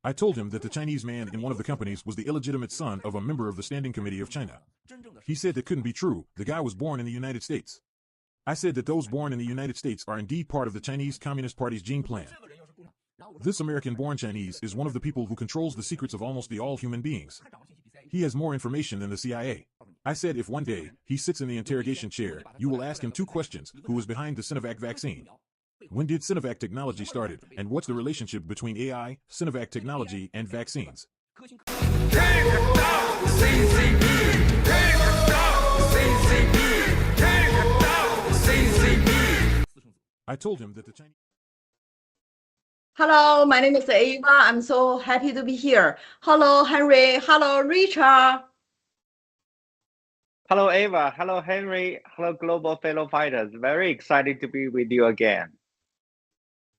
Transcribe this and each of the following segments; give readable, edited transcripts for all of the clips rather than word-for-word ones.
I told him that the Chinese man in one of the companies was the illegitimate son of a member of the Standing Committee of China. He said that couldn't be true. The guy was born in the United States. I said that those born in the United States are indeed part of the Chinese Communist Party's gene plan. This American-born Chinese is one of the people who controls the secrets of almost all human beings. He has more information than the CIA. I said if one day he sits in the interrogation chair, you will ask him 2 questions: who was behind the Sinovac vaccine? When did Sinovac technology started, and what's the relationship between AI, Sinovac technology, and vaccines? I told him that the Chinese... Hello, my name is Ava. I'm so happy to be here. Hello, Henry. Hello, Richard. Hello, Ava. Hello, Henry. Hello, Global Fellow Fighters. Very excited to be with you again.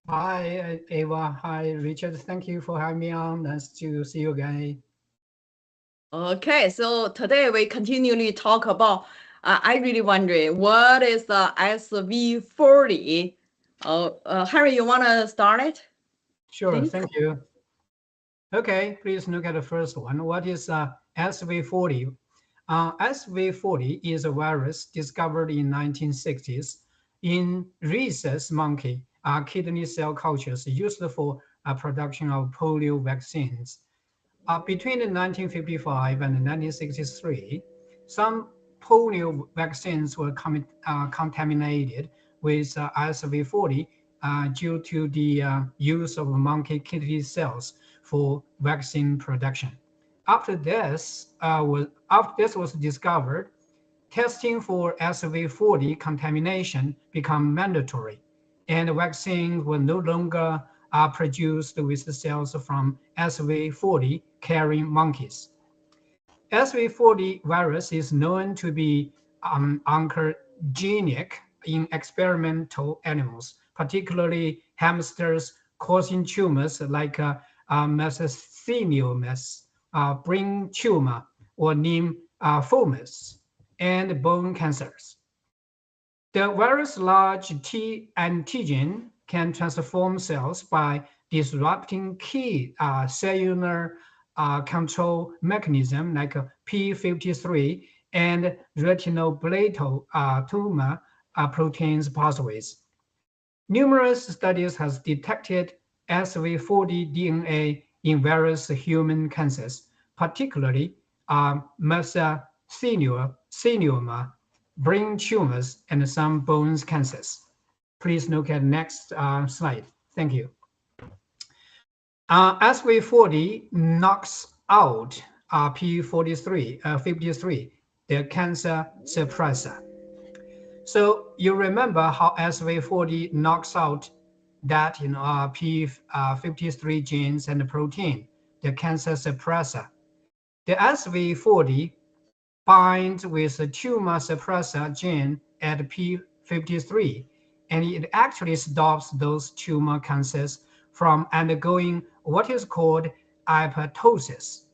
Hi, Ava. Hi, Richard. Thank you for having me on. Nice to see you again. Okay, so today we continually talk about, I really wondering, what is the SV40? Henry, you want to start it? Sure, Please? thank you. Okay, please look at the first one. What is SV40? SV40 is a virus discovered in 1960s in rhesus monkey kidney cell cultures used for production of polio vaccines. Between 1955 and 1963, some polio vaccines were contaminated with SV40 due to the use of monkey kidney cells for vaccine production. After this was discovered, testing for SV40 contamination became mandatory, and vaccines were no longer produced with the cells from SV40 carrying monkeys. SV40 virus is known to be oncogenic in experimental animals, particularly hamsters, causing tumors like mesothelioma, brain tumor, or lymphomas, and bone cancers. The virus' large T antigen can transform cells by disrupting key cellular control mechanism like EP50 and retinoblastoma proteins pathways. Numerous studies have detected SV40 DNA in various human cancers, particularly mesothelioma, brain tumors, and some bone cancers. Please look at next slide. Thank you. SV40 knocks out P53, the cancer suppressor. So you remember how SV40 knocks out that P53 genes and the protein, the cancer suppressor. The SV40 binds with the tumor suppressor gene at P53, and it actually stops those tumor cancers from undergoing what is called apoptosis,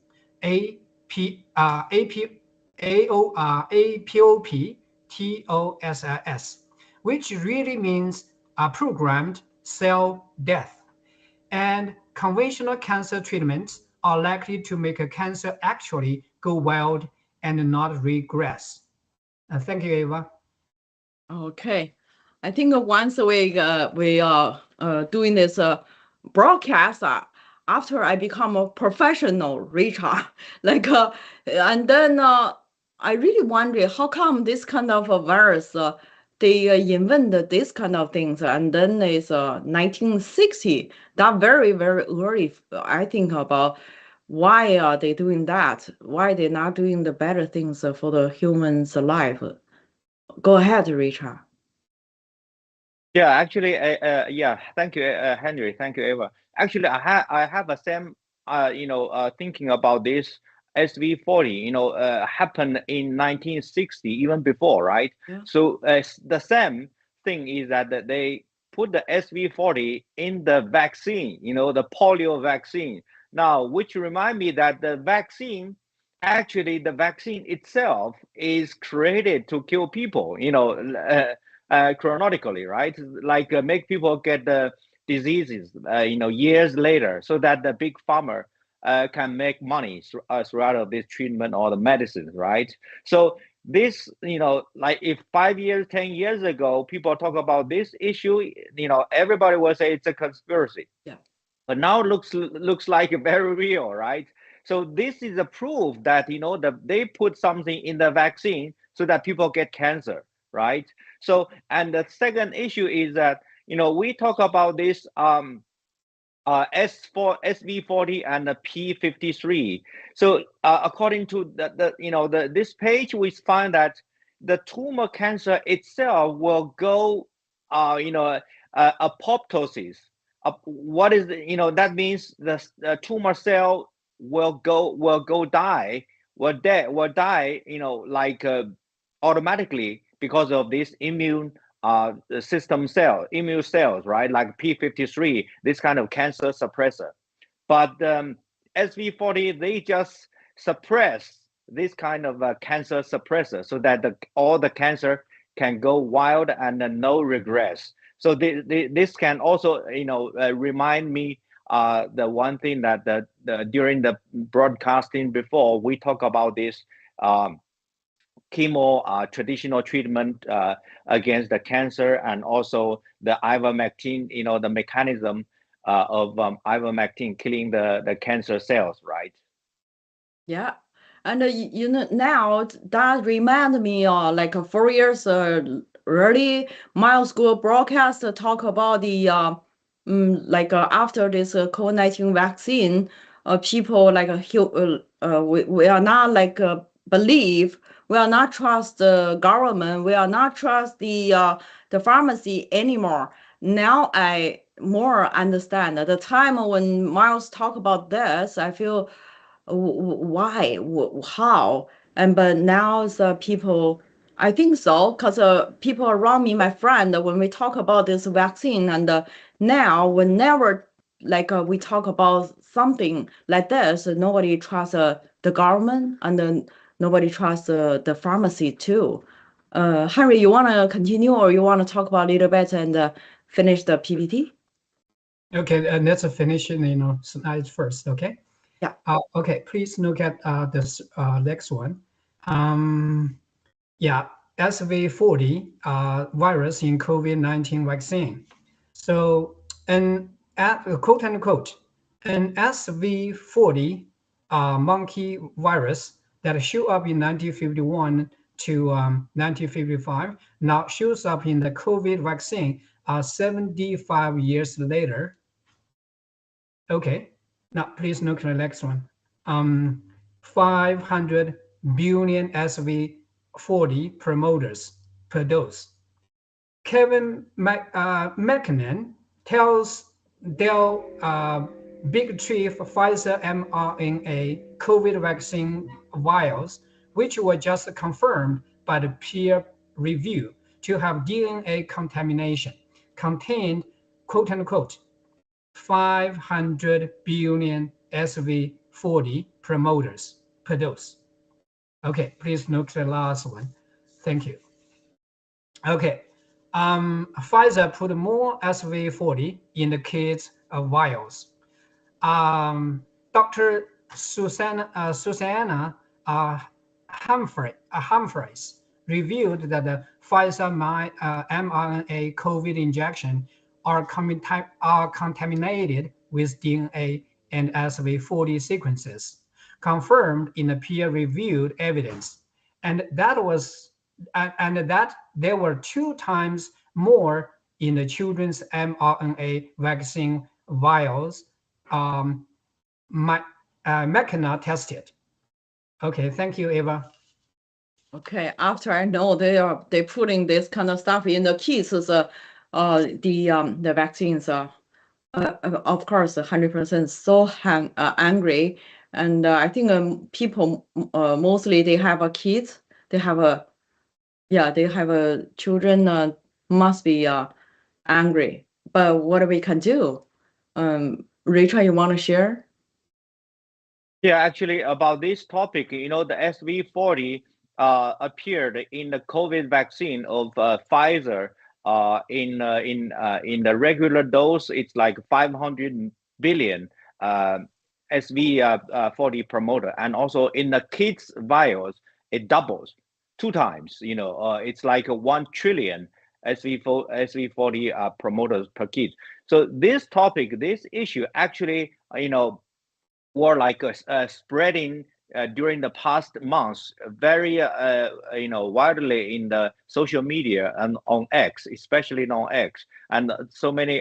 APOPTOSIS, which really means programmed cell death. And conventional cancer treatments are likely to make a cancer actually go wild and not regress. Thank you, Ava. Okay, I think once we are doing this broadcast, after I become a professional, Richard, and then I really wonder how come this kind of a virus, they invent this kind of things, and then it's 1960, that very, very early, I think about why are they doing that? Why they're not doing the better things for the human's life? Go ahead, Richard. Yeah, actually, yeah, thank you, Henry. Thank you, Ava. Actually, I have a same, thinking about this SV40, happened in 1960, even before, right? Yeah. So the same thing is that they put the SV40 in the vaccine, the polio vaccine. Now, which remind me that the vaccine itself is created to kill people, chronologically, right? Like make people get the diseases, years later, so that the big pharma can make money throughout this treatment or the medicine, right? So this, like if 5 years, 10 years ago, people talk about this issue, everybody will say it's a conspiracy. Yeah. But now looks like very real, right? So this is a proof that they put something in the vaccine so that people get cancer, right? So, and the second issue is that we talk about this SV40 and the P53. So according to this page, we find that the tumor cancer itself will go apoptosis. What is that means the tumor cell will die automatically because of this immune system immune cells, right? Like P53, this kind of cancer suppressor. But SV40, they just suppress this kind of cancer suppressor so that all the cancer can go wild and no regress. So this can also, remind me the one thing that during the broadcasting before, we talk about this chemo traditional treatment against the cancer, and also the ivermectin, the mechanism of ivermectin killing the cancer cells, right? Yeah. And now that reminds me like 4 years early, my school broadcast talk about the after this COVID-19 vaccine, people like we are not like believe, we are not trust the government, we are not trust the pharmacy anymore. Now I more understand at the time when Miles talk about this, I feel why, how, but now the people, I think so, because people around me, my friend, when we talk about this vaccine, and now whenever like we talk about something like this, nobody trusts the government, and then nobody trusts the pharmacy too. Henry, you want to continue, or you want to talk about a little bit and finish the PPT? Okay, let's finish slides first, okay? Yeah. Okay, please look at this next one. Yeah, SV40 virus in COVID-19 vaccine. So, quote unquote, an SV40 monkey virus that showed up in 1951 to 1955 now shows up in the COVID vaccine 75 years later. Okay, now please look at the next one. 500 billion SV40 promoters per dose. Kevin McKinnon tells Dell Big Tree for Pfizer mRNA COVID vaccine vials, which were just confirmed by the peer review to have DNA contamination, contained, quote unquote, 500 billion SV40 promoters per dose. Okay, please look at the last one. Thank you. Okay, Pfizer put more SV40 in the kids' vials. Dr. Susanna Humphreys revealed that the Pfizer mRNA COVID injection are contaminated with DNA and SV40 sequences, confirmed in the peer-reviewed evidence, and that there were 2 times more in the children's mRNA vaccine vials McKenna tested. Okay, thank you, Eva. Okay, after I know they putting this kind of stuff in the kids, the vaccines are of course 100% so angry, and I think people mostly they have kids, they have children must be angry. But what we can do? Rachel, you want to share? Yeah, actually, about this topic, the SV40 appeared in the COVID vaccine of Pfizer in the regular dose, it's like 500 billion SV40 promoter, and also in the kids vials, it doubles 2 times. It's like 1 trillion SV40 promoters per kid. So this topic, this issue, actually, were like spreading during the past months very widely in the social media and on X, especially on X, and so many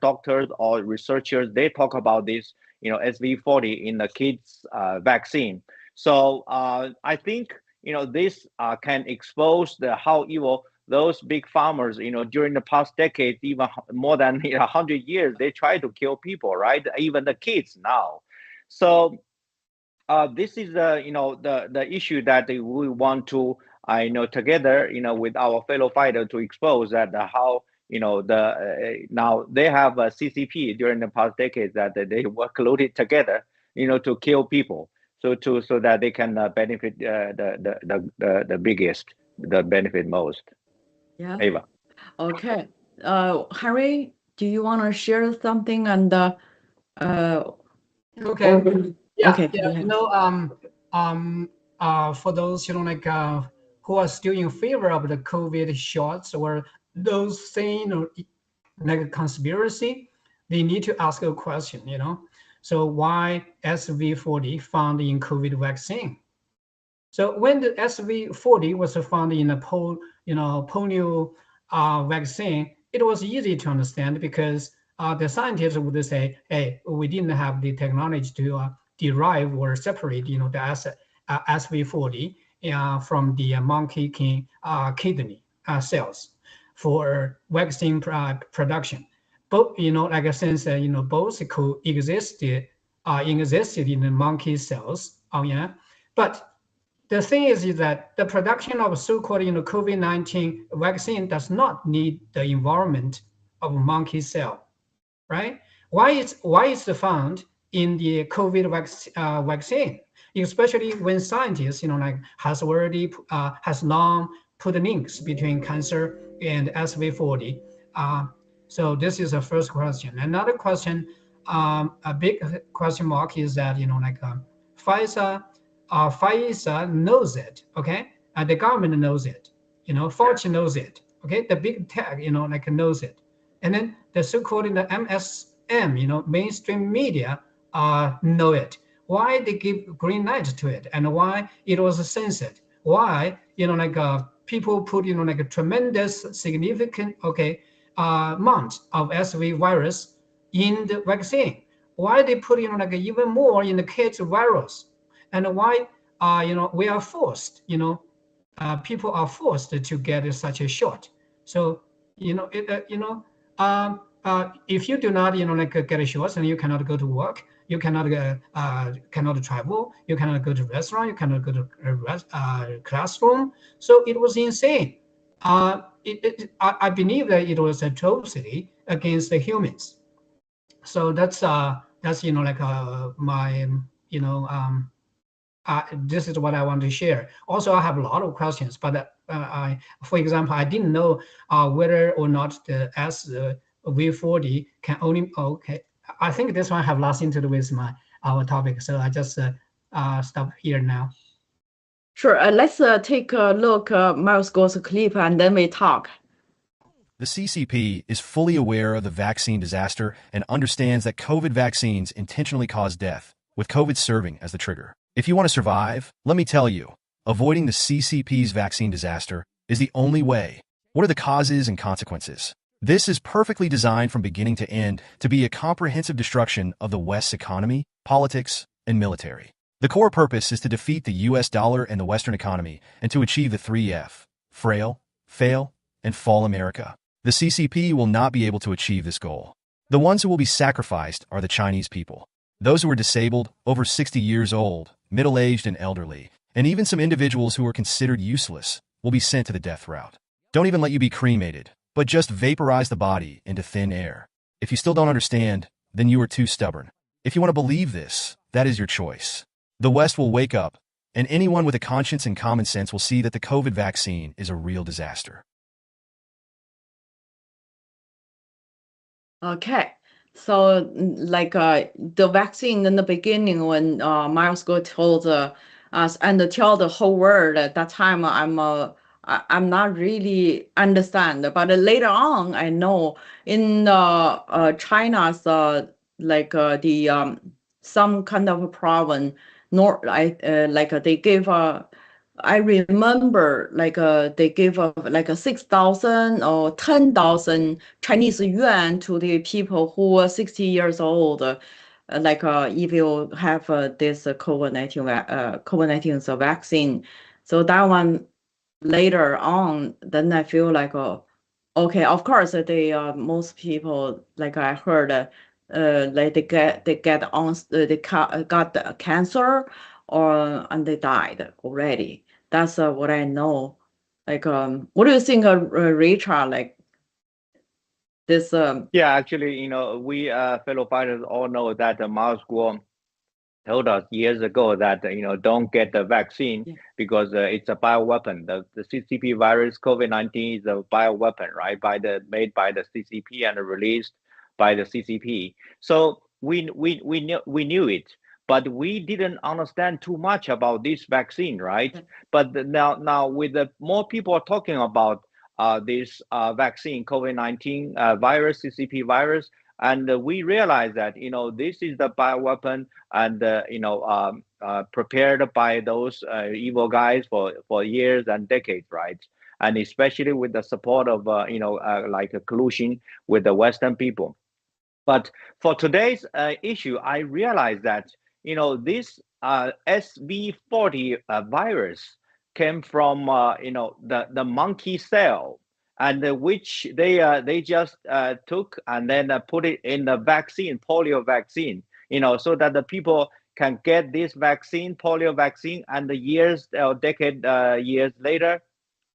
doctors or researchers, they talk about this SV40 in the kids vaccine. So I think this can expose how evil those big farmers, during the past decade, even more than 100 years, they try to kill people, right? Even the kids now. So this is the issue that we want to together with our fellow fighter to expose that how now they have a CCP during the past decades that they work loaded together to kill people, so that they can benefit the biggest, the benefit most. Yeah. Ava. Okay. Harry, do you want to share something? And Okay. Yeah. Okay. For those who are still in favor of the COVID shots, or those saying like conspiracy, they need to ask a question. So why SV40 found in COVID vaccine? So when the SV40 was found in a polio vaccine, it was easy to understand because the scientists would say, hey, we didn't have the technology to derive or separate, the SV40 from the monkey kidney cells for vaccine production. But, since, both coexisted in the monkey cells, but the thing is that the production of so-called COVID-19 vaccine does not need the environment of monkey cell, right? Why is found in the COVID vaccine, especially when scientists has long put links between cancer and SV40. So this is the first question. Another question, a big question mark is that Pfizer knows it, okay? The government knows it, Fauci knows it, okay? The big tech, knows it. And then the so-called MSM, mainstream media know it. Why they give green light to it, and why it was censored? Why, people put, a tremendous significant, amount of SV virus in the vaccine? Why they put, even more in the kids virus? And why, we are forced, people are forced to get such a shot. So, if you do not, get a shot, and you cannot go to work, you cannot travel, you cannot go to restaurant, you cannot go to classroom. So it was insane. I believe that it was atrocity against the humans. So that's my this is what I want to share. Also, I have a lot of questions, but for example, I didn't know whether or not the SV40 can only. Okay, I think this one have lots into with our topic, so I just stop here now. Sure. Let's take a look Miles Go's clip, and then we talk. The CCP is fully aware of the vaccine disaster and understands that COVID vaccines intentionally cause death, with COVID serving as the trigger. If you want to survive, let me tell you, avoiding the CCP's vaccine disaster is the only way. What are the causes and consequences? This is perfectly designed from beginning to end to be a comprehensive destruction of the West's economy, politics, and military. The core purpose is to defeat the US dollar and the Western economy and to achieve the 3F, frail, fail, and fall America. The CCP will not be able to achieve this goal. The ones who will be sacrificed are the Chinese people. Those who are disabled, over 60 years old, middle-aged and elderly, and even some individuals who are considered useless will be sent to the death route. Don't even let you be cremated, but just vaporize the body into thin air. If you still don't understand, then you are too stubborn. If you want to believe this, that is your choice. The West will wake up, and anyone with a conscience and common sense will see that the COVID vaccine is a real disaster. Okay. So like the vaccine in the beginning when Miles Go told us and tell the whole world at that time I'm not really understand, but later on I know in China's like the some kind of problem nor like they give I remember like they give like a 6,000 or 10,000 Chinese yuan to the people who are 60 years old. Like if you have this COVID-19 vaccine, so that one later on, then I feel like okay, of course they most people like I heard like they get on got the cancer or and they died already. That's what I know. Like, what do you think, Richard? Like this, Yeah, actually, we fellow fighters all know that Miles Guo told us years ago that don't get the vaccine yeah, because it's a bioweapon. The CCP virus COVID-19 is a bioweapon, right? Made by the CCP and released by the CCP. So we knew it, but we didn't understand too much about this vaccine, right? yeah, But now with the more people are talking about this vaccine COVID-19 virus CCP virus, and we realize that this is the bioweapon and prepared by those evil guys for years and decades, right? And especially with the support of like a collusion with the Western people. But for today's issue, I realized that this SV40 virus came from the monkey cell, and which they just took and then put it in the vaccine, polio vaccine, so that the people can get this vaccine, polio vaccine, and the years or decade years later,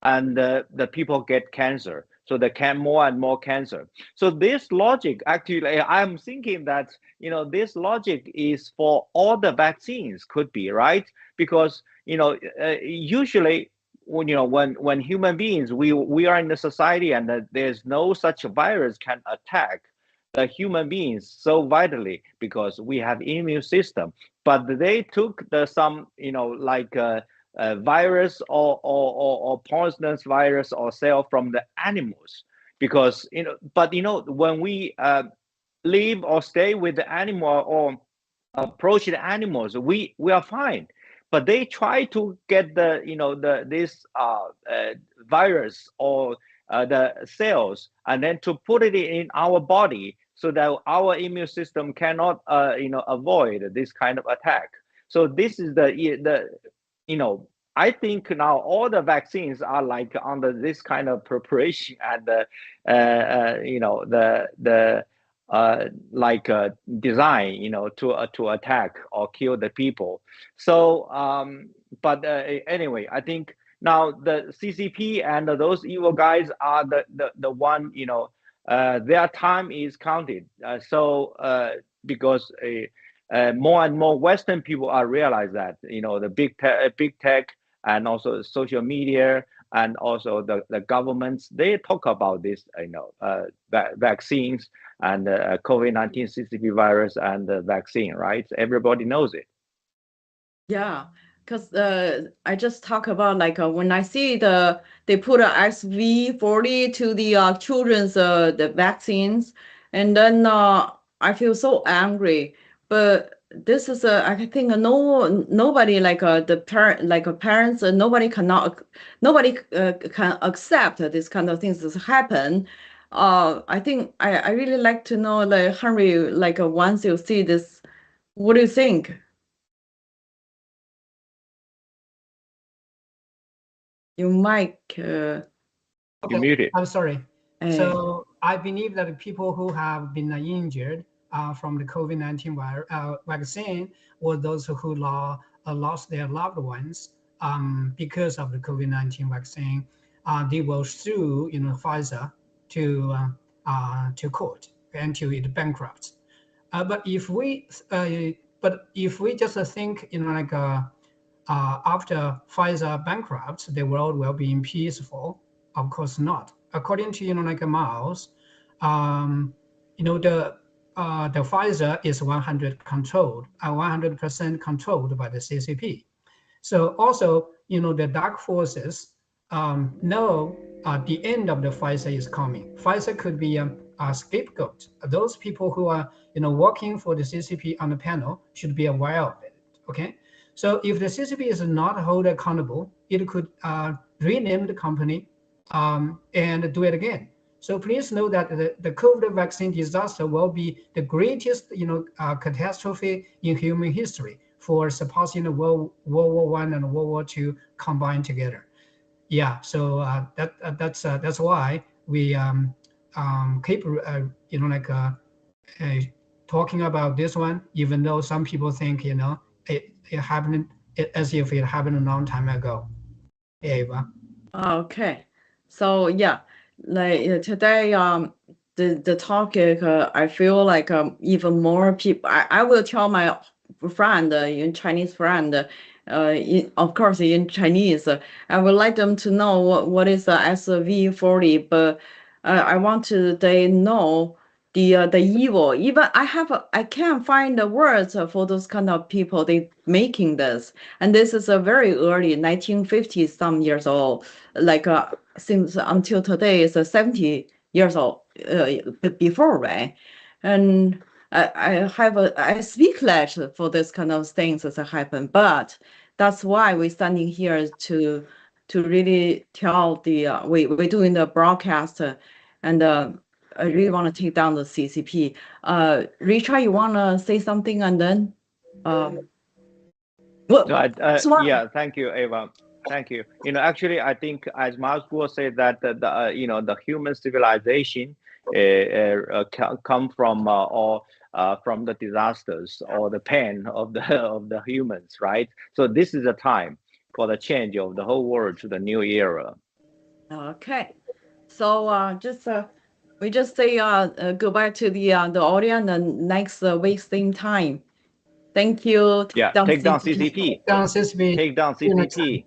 and the people get cancer. So they can more and more cancer. So this logic, actually, I'm thinking that this logic is for all the vaccines, could be right, because usually when human beings we are in the society and there's no such virus can attack the human beings so vitally because we have immune system. But they took the some like virus or poisonous virus or cell from the animals, because but when we live or stay with the animal or approach the animals, we are fine. But they try to get the this virus or the cells, and then to put it in our body so that our immune system cannot avoid this kind of attack. So this is the I think now all the vaccines are like under this kind of preparation and the like design, to attack or kill the people. So, but anyway, I think now the CCP and those evil guys are the one, their time is counted. Because more and more Western people are realize that the big tech and also social media and also the governments, they talk about this vaccines and COVID-19 CCP virus and the vaccine, right? Everybody knows it. yeah. Because I just talk about like when I see they put a SV40 to the children's the vaccines, and then I feel so angry. But this is I think nobody like the parent like parents nobody can accept this kind of things that happen. I think I really like to know, like Henry, like once you see this, what do you think? You might You muted. I'm sorry. uh, So I believe that people who have been injured from the COVID-19 vaccine, or those who lost their loved ones because of the COVID-19 vaccine, they will sue Pfizer to court until it bankrupt. But if we just think like after Pfizer bankrupts, the world will be peaceful. Of course not. According to like Miles, the Pfizer is 100% controlled by the CCP. So also, the dark forces know the end of the Pfizer is coming. Pfizer could be a scapegoat. Those people who are, working for the CCP on the panel should be aware of it. Okay. So if the CCP is not held accountable, it could rename the company and do it again. So please know that the COVID vaccine disaster will be the greatest, catastrophe in human history for surpassing the World War I and World War II combined together. Yeah, so that's why we keep talking about this one, even though some people think it happened as if it happened a long time ago. Ava. Okay, so yeah, like today, the topic, I feel like even more people. I will tell my friend, in Chinese friend, of course in Chinese, I would like them to know what is the SV40, but I want to they know the evil. Even I can't find the words for those kind of people they making this, and this is a very early 1950 some years old, like since until today is 70 years old before, right? And I speak less for this kind of things that happen, but that's why we're standing here to really tell the we're doing the broadcast, and I really want to take down the CCP. Richard, you want to say something, and then yeah, thank you, Ava. Thank you. Actually, I think as Maslow said that the human civilization come from from the disasters or the pain of the humans, right? So this is a time for the change of the whole world to the new era. Okay, so we just say goodbye to the audience, and next week's same time. Thank you. Yeah, take down CCP. Down CCP. Take down CCP.